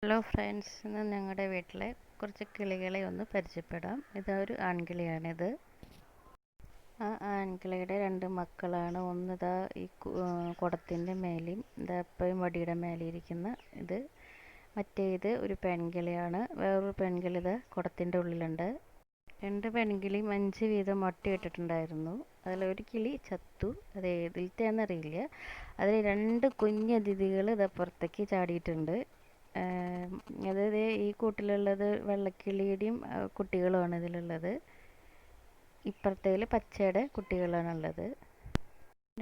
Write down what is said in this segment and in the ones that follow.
Hello friends, ഇന്ന് ഞങ്ങളുടെ വീട്ടിലെ കുറച്ച് കിളികളെ ഒന്ന് പരിചയപ്പെടാം. ഇതൊരു ആൺകിളിയാണിത്. ആ ആൺകിളിയുടെ രണ്ട് മക്കളാണ്. ഒന്നിതാ ഈ കുടത്തിൻ്റെ മേലെയും ഇതാ എപ്പോഴും വടിയുടെ മേലെ ഇരിക്കുന്ന ഇത്. മറ്റേത് ഒരു പെൺകിളിയാണ്. വേറൊരു പെൺകിളി ഇത് കുടത്തിൻ്റെ ഉള്ളിലുണ്ട്. രണ്ട് പെൺകിളിയും 5 വീതം മുട്ടയിട്ടിട്ടുണ്ടായിരുന്നു. അതിലൊരു കിളി ചത്തു. അത് ഏതിലത്തെയാണെന്നറിയില്ല. അതിൽ 2 കുഞ്ഞതിഥികൾ ഇത് പുറത്തേക്ക് ചാടിയിട്ടുണ്ട്. അതായത് ഈ കൂട്ടിലുള്ളത് വെള്ളക്കിളിയുടെയും കുട്ടികളുമാണ് ഇതിലുള്ളത്. ഇപ്പുറത്തേൽ പച്ചയുടെ കുട്ടികളാണുള്ളത്.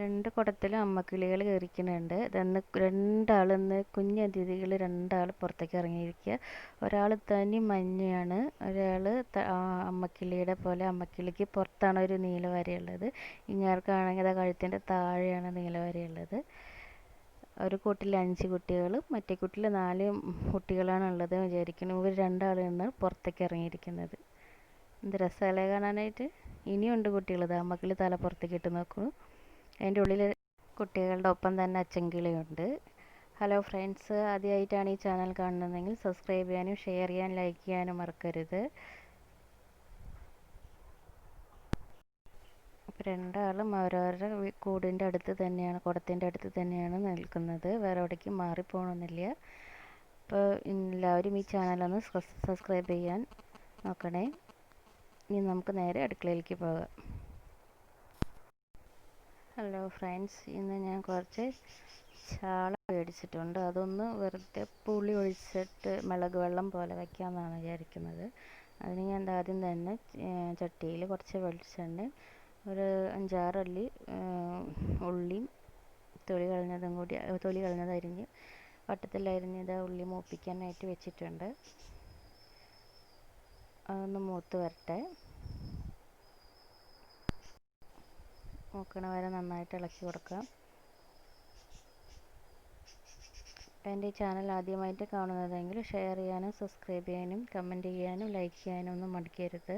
2 കുടത്തിലും അമ്മക്കിളികൾ കയറിക്കുന്നുണ്ട്. രണ്ടാളിന്ന് കുഞ്ഞതിഥികൾ രണ്ടാൾ പുറത്തേക്ക് ഇറങ്ങിയിരിക്കുക. ഒരാൾ തനി മഞ്ഞയാണ്, ഒരാൾ അമ്മക്കിളിയുടെ പോലെ. അമ്മക്കിളിക്ക് പുറത്താണ് ഒരു നീല വരയുള്ളത്. ഇങ്ങാർക്കാണെങ്കിൽ അത് കഴുത്തിൻ്റെ താഴെയാണ് നീല വരയുള്ളത്. ഒരു കൂട്ടിൽ 5 കുട്ടികളും മറ്റേ കൂട്ടിൽ 4 കുട്ടികളാണ് ഉള്ളത് വിചാരിക്കുന്നു. ഇവർ രണ്ടാളാണ് പുറത്തേക്ക് ഇറങ്ങിയിരിക്കുന്നത്. എന്ത് രസമല്ലേ കാണാനായിട്ട്. ഇനിയുണ്ട് കുട്ടികൾ. അമ്മക്കിളി തല പുറത്തേക്ക് ഇട്ട് നോക്കുന്നു. അതിൻ്റെ ഉള്ളിൽ കുട്ടികളുടെ ഒപ്പം തന്നെ അച്ചൻകിളിയുണ്ട്. ഹലോ ഫ്രണ്ട്സ്, ആദ്യമായിട്ടാണ് ഈ ചാനൽ കാണുന്നതെങ്കിൽ സബ്സ്ക്രൈബ് ചെയ്യാനും ഷെയർ ചെയ്യാനും ലൈക്ക് ചെയ്യാനും മറക്കരുത്. അപ്പോൾ രണ്ടാളും അവരവരുടെ കൂടിൻ്റെ അടുത്ത് തന്നെയാണ്, കുടത്തിൻ്റെ അടുത്ത് തന്നെയാണ് നിൽക്കുന്നത്. വേറെ എവിടേക്കും മാറിപ്പോകണമെന്നില്ല. അപ്പോൾ എല്ലാവരും ഈ ചാനലൊന്ന് സബ്സ്ക്രൈബ് ചെയ്യാൻ നോക്കണേ. ഇനി നമുക്ക് നേരെ അടുക്കളയിലേക്ക് പോകാം. ഹലോ ഫ്രണ്ട്സ്, ഇന്ന് ഞാൻ കുറച്ച് ചാള മേടിച്ചിട്ടുണ്ട്. അതൊന്ന് വെറുതെ പുളി ഒഴിച്ചിട്ട് മുളക് വെള്ളം പോലെ വയ്ക്കാമെന്നാണ് വിചാരിക്കുന്നത്. അതിന് ഞാൻ ആദ്യം തന്നെ ചട്ടിയിൽ കുറച്ച് വെളിച്ചെണ്ണ, ഒരു 5-6 അല്ലി ഉള്ളിയും തൊലി കളഞ്ഞത് അരിഞ്ഞ് വട്ടത്തിലരിഞ്ഞത് ഉള്ളി മൂപ്പിക്കാനായിട്ട് വെച്ചിട്ടുണ്ട്. അതൊന്ന് മൂത്ത് വരട്ടെ. മൂക്കണ വരെ നന്നായിട്ട് ഇളക്കി കൊടുക്കാം. എൻ്റെ ഈ ചാനൽ ആദ്യമായിട്ട് കാണുന്നതെങ്കിൽ ഷെയർ ചെയ്യാനും സബ്സ്ക്രൈബ് ചെയ്യാനും കമൻറ്റ് ചെയ്യാനും ലൈക്ക് ചെയ്യാനും ഒന്നും മടിക്കരുത്.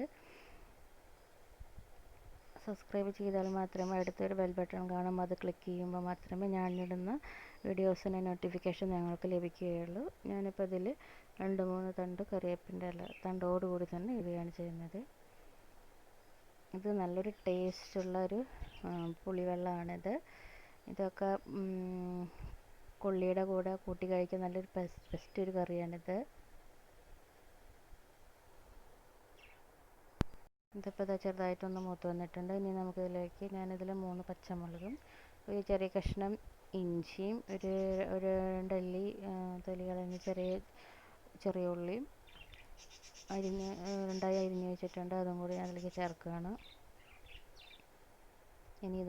സബ്സ്ക്രൈബ് ചെയ്താൽ മാത്രമേ അടുത്തൊരു ബെൽ ബട്ടൺ കാണും. അത് ക്ലിക്ക് ചെയ്യുമ്പോൾ മാത്രമേ ഞാനിടുന്ന വീഡിയോസിൻ്റെ നോട്ടിഫിക്കേഷൻ ഞങ്ങൾക്ക് ലഭിക്കുകയുള്ളൂ. ഞാനിപ്പോൾ ഇതിൽ 2-3 തണ്ട് കറിവേപ്പിൻ്റെ ഇല തണ്ടോടുകൂടി തന്നെ ഇടുകയാണ് ചെയ്യുന്നത്. ഇത് നല്ലൊരു ടേസ്റ്റുള്ളൊരു പുളിവെള്ളമാണിത്. ഇതൊക്കെ കൊള്ളിയുടെ കൂടെ കൂട്ടി കഴിക്കാൻ നല്ലൊരു ബെസ്റ്റ് ഒരു കറിയാണിത്. ഇതിപ്പോൾ ഇതാ ചെറുതായിട്ടൊന്ന് മൂത്ത് വന്നിട്ടുണ്ട്. ഇനി നമുക്കിതിലേക്ക് ഞാനിതിൽ 3 പച്ചമുളകും ഒരു ചെറിയ കഷ്ണം ഇഞ്ചിയും ഒരു 2 അല്ലി തൊലി കളഞ്ഞ് ചെറിയ ഉള്ളിയും രണ്ടായി അരിഞ്ഞ് വെച്ചിട്ടുണ്ട്. അതും കൂടി അതിലേക്ക് ചേർക്കുകയാണ്. ഇനി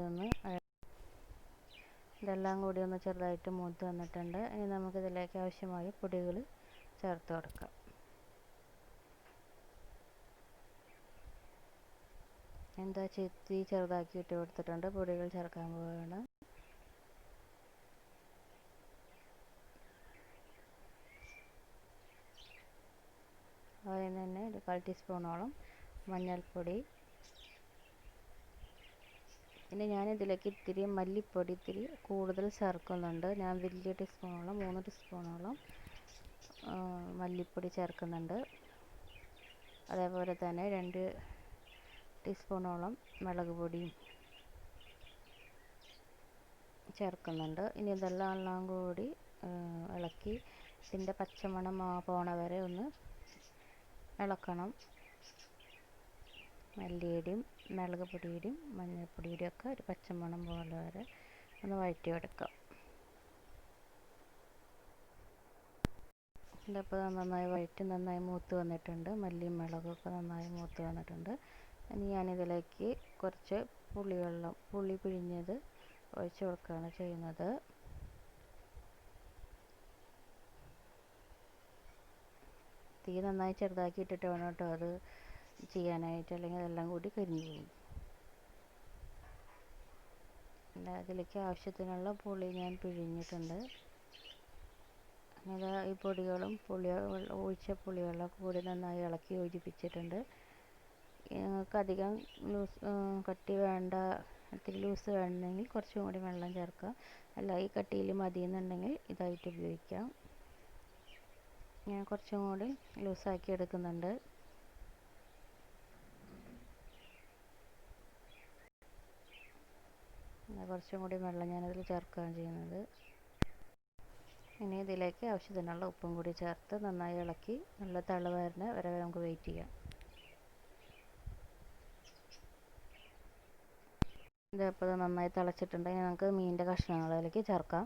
ഇതെല്ലാം കൂടി ഒന്ന് ചെറുതായിട്ട് മൂത്ത് വന്നിട്ടുണ്ട്. ഇനി നമുക്കിതിലേക്ക് ആവശ്യമായ പൊടികൾ ചേർത്ത് കൊടുക്കാം. തീ ചെറുതാക്കി ഇട്ട് കൊടുത്തിട്ടുണ്ട്. പൊടികൾ ചേർക്കാൻ പോവുകയാണ്. ആദ്യം തന്നെ ഒരു 1/4 ടീസ്പൂണോളം മഞ്ഞൾപ്പൊടി. പിന്നെ ഞാനിതിലേക്ക് ഇത്തിരി മല്ലിപ്പൊടി ഇത്തിരി കൂടുതൽ ചേർക്കുന്നുണ്ട്. ഞാൻ വലിയ ടീസ്പൂണോളം 3 ടീസ്പൂണോളം മല്ലിപ്പൊടി ചേർക്കുന്നുണ്ട്. അതേപോലെ തന്നെ 2 ടീസ്പൂണോളം മുളക് പൊടിയും ചേർക്കുന്നുണ്ട്. ഇനി ഇതെല്ലാം കൂടി ഇളക്കി ഇതിൻ്റെ പച്ചമണം പോണ വരെ ഒന്ന് ഇളക്കണം. മല്ലിയുടെയും മുളക് പൊടിയുടെയും മഞ്ഞൾപ്പൊടിയുടെയും ഒക്കെ ഒരു പച്ചമണം പോലെ വരെ ഒന്ന് വഴറ്റിയെടുക്കാം. ഇതിപ്പോൾ നന്നായി നന്നായി മൂത്ത് വന്നിട്ടുണ്ട്. മല്ലിയും മുളകൊക്കെ നന്നായി മൂത്ത് വന്നിട്ടുണ്ട്. ഇനി ഞാനിതിലേക്ക് കുറച്ച് പുളി പിഴിഞ്ഞത് ഒഴിച്ച് കൊടുക്കുകയാണ് ചെയ്യുന്നത്. തീ നന്നായി ചെറുതാക്കി ഇട്ടിട്ട് വേണം കേട്ടോ അത് ചെയ്യാനായിട്ട്, അല്ലെങ്കിൽ അതെല്ലാം കൂടി കരിഞ്ഞു പോകും. അതിലേക്ക് ആവശ്യത്തിനുള്ള പുളി ഞാൻ പിഴിഞ്ഞിട്ടുണ്ട്. അങ്ങനെ ഈ പൊടികളും ഒഴിച്ച പുളിവെള്ളം കൂടി നന്നായി ഇളക്കി യോജിപ്പിച്ചിട്ടുണ്ട്. നിങ്ങൾക്ക് അധികം കട്ടി വേണ്ട, ഇത്തിരി ലൂസ് വേണമെങ്കിൽ കുറച്ചും കൂടി വെള്ളം ചേർക്കാം. അല്ല ഈ കട്ടിയിൽ മതിയെന്നുണ്ടെങ്കിൽ ഇതായിട്ട് ഉപയോഗിക്കാം. ഞാൻ കുറച്ചും കൂടി ലൂസാക്കി എടുക്കുന്നുണ്ട്. കുറച്ചും കൂടി വെള്ളം ഞാനതിൽ ചേർക്കുകയാണ് ചെയ്യുന്നത്. ഇനി ഇതിലേക്ക് ആവശ്യത്തിനുള്ള ഉപ്പും കൂടി ചേർത്ത് നന്നായി ഇളക്കി നല്ല തിള വരുന്ന വരെ നമുക്ക് വെയിറ്റ് ചെയ്യാം. ഇതിപ്പോൾ നന്നായി തിളച്ചിട്ടുണ്ടെങ്കിൽ നമുക്ക് മീനിൻ്റെ കഷ്ണങ്ങളിലേക്ക് ചേർക്കാം.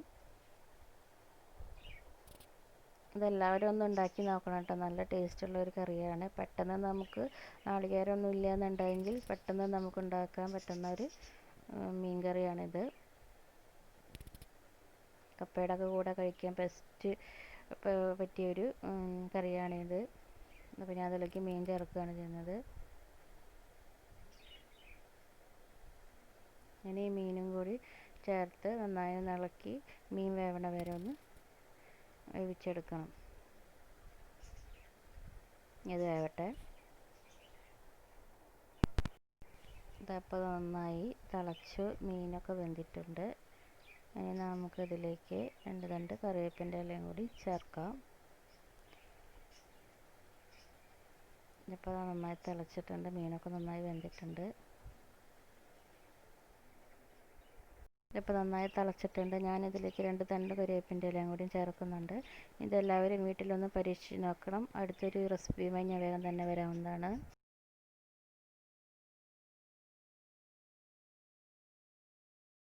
ഇതെല്ലാവരും ഒന്ന് ഉണ്ടാക്കി നോക്കണം കേട്ടോ. നല്ല ടേസ്റ്റുള്ള ഒരു കറിയാണ്. പെട്ടെന്ന് നമുക്ക് നാളികേരമൊന്നും ഇല്ല എന്നുണ്ടെങ്കിൽ പെട്ടെന്ന് നമുക്ക് ഉണ്ടാക്കാൻ പറ്റുന്ന ഒരു മീൻ കറിയാണിത്. കപ്പയുടെ ഒക്കെ കൂടെ കഴിക്കാൻ ബെസ്റ്റ് പറ്റിയൊരു കറിയാണിത്. അപ്പോൾ ഞാൻ അതിലേക്ക് മീൻ ചേർക്കുകയാണ് ചെയ്യുന്നത്. ഇനി ഈ മീനും കൂടി ചേർത്ത് നന്നായി ഒന്ന് ഇളക്കി മീൻ വേവണ വരെ ഒന്ന് വേവിച്ചെടുക്കണം. ഇത് വേവട്ടെ. ഇതപ്പോൾ നന്നായി തിളച്ചു മീനൊക്കെ വെന്തിട്ടുണ്ട്. ഇനി നമുക്കിതിലേക്ക് 2 തണ്ട് കറിവേപ്പിൻ്റെ ഇലയും കൂടി ചേർക്കാം. ഇപ്പോൾ നന്നായി തിളച്ചിട്ടുണ്ട്, മീനൊക്കെ നന്നായി വെന്തിട്ടുണ്ട്. ഇപ്പോൾ നന്നായി തിളച്ചിട്ടുണ്ട്. ഞാനിതിലേക്ക് 2 തണ്ട് കറിവേപ്പിൻ്റെ ഇലയും കൂടി ചേർക്കുന്നുണ്ട്. ഇതെല്ലാവരും വീട്ടിലൊന്ന് പരീക്ഷിച്ച് നോക്കണം. അടുത്തൊരു റെസിപ്പിയുമായി ഞാൻ വേഗം തന്നെ വരാവുന്നതാണ്.